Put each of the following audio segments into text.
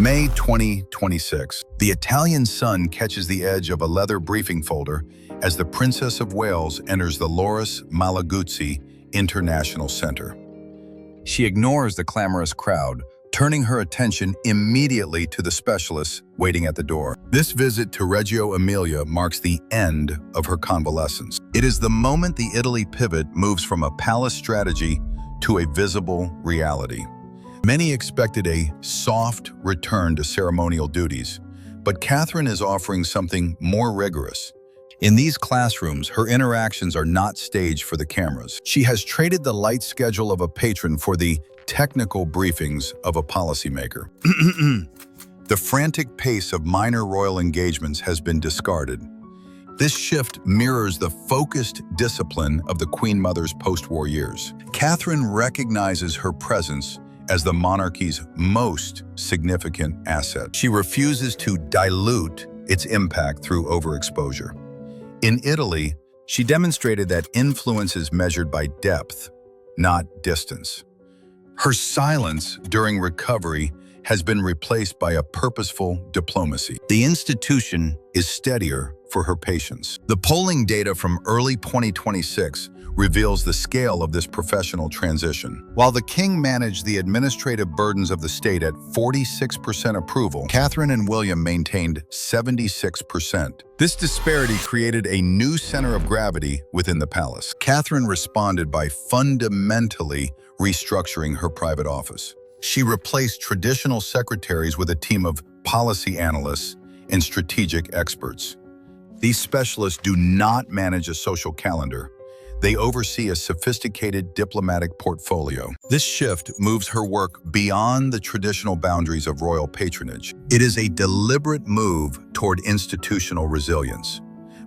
May 2026. The Italian sun catches the edge of a leather briefing folder as the Princess of Wales enters the Loris Malaguzzi International Center. She ignores the clamorous crowd, turning her attention immediately to the specialists waiting at the door. This visit to Reggio Emilia marks the end of her convalescence. It is the moment the Italy pivot moves from a palace strategy to a visible reality. Many expected a soft return to ceremonial duties, but Catherine is offering something more rigorous. In these classrooms, her interactions are not staged for the cameras. She has traded the light schedule of a patron for the technical briefings of a policymaker. The frantic pace of minor royal engagements has been discarded. This shift mirrors the focused discipline of the Queen Mother's post-war years. Catherine recognizes her presence as the monarchy's most significant asset. She refuses to dilute its impact through overexposure. In Italy, she demonstrated that influence is measured by depth, not distance. Her silence during recovery has been replaced by a purposeful diplomacy. The institution is steadier for her patience. The polling data from early 2026 reveals the scale of this professional transition. While the king managed the administrative burdens of the state at 46% approval, Catherine and William maintained 76%. This disparity created a new center of gravity within the palace. Catherine responded by fundamentally restructuring her private office. She replaced traditional secretaries with a team of policy analysts and strategic experts. These specialists do not manage a social calendar. They oversee a sophisticated diplomatic portfolio. This shift moves her work beyond the traditional boundaries of royal patronage. It is a deliberate move toward institutional resilience.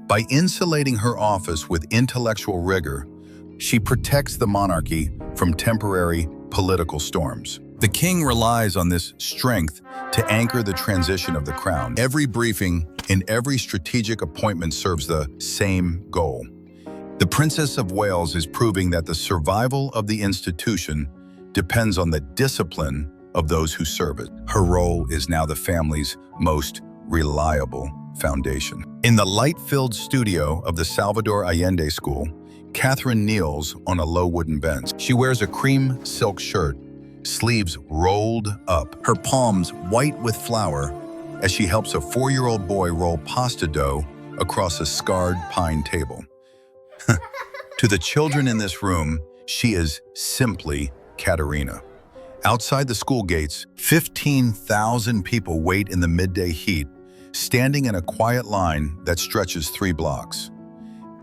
By insulating her office with intellectual rigor, she protects the monarchy from temporary political storms. The king relies on this strength to anchor the transition of the crown. Every briefing and every strategic appointment serves the same goal. The Princess of Wales is proving that the survival of the institution depends on the discipline of those who serve it. Her role is now the family's most reliable foundation. In the light-filled studio of the Salvador Allende School, Catherine kneels on a low wooden bench. She wears a cream silk shirt, sleeves rolled up, her palms white with flour, as she helps a 4-year-old boy roll pasta dough across a scarred pine table. To the children in this room, she is simply Katerina. Outside the school gates, 15,000 people wait in the midday heat, standing in a quiet line that stretches 3 blocks.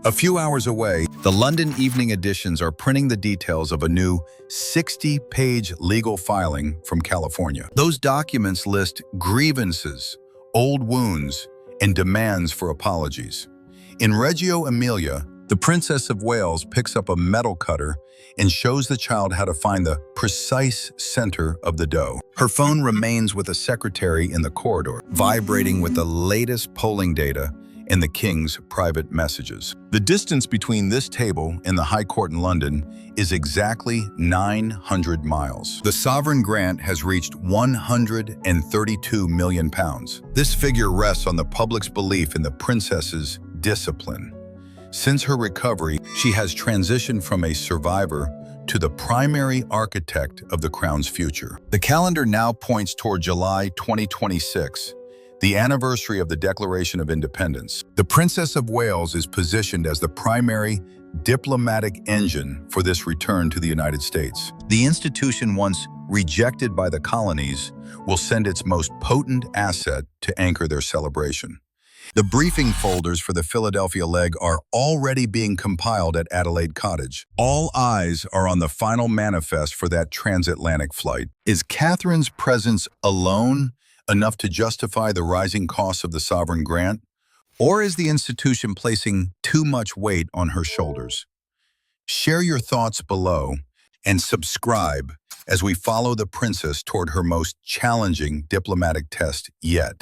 A few hours away, the London evening editions are printing the details of a new 60-page legal filing from California. Those documents list grievances, old wounds, and demands for apologies. In Reggio Emilia, the Princess of Wales picks up a metal cutter and shows the child how to find the precise center of the dough. Her phone remains with a secretary in the corridor, vibrating with the latest polling data and the king's private messages. The distance between this table and the High Court in London is exactly 900 miles. The sovereign grant has reached £132 million. This figure rests on the public's belief in the princess's discipline. Since her recovery, she has transitioned from a survivor to the primary architect of the crown's future. The calendar now points toward July 2026, the anniversary of the Declaration of Independence. The Princess of Wales is positioned as the primary diplomatic engine for this return to the United States. The institution, once rejected by the colonies, will send its most potent asset to anchor their celebration. The briefing folders for the Philadelphia leg are already being compiled at Adelaide Cottage. All eyes are on the final manifest for that transatlantic flight. Is Catherine's presence alone enough to justify the rising costs of the sovereign grant? Or is the institution placing too much weight on her shoulders? Share your thoughts below and subscribe as we follow the princess toward her most challenging diplomatic test yet.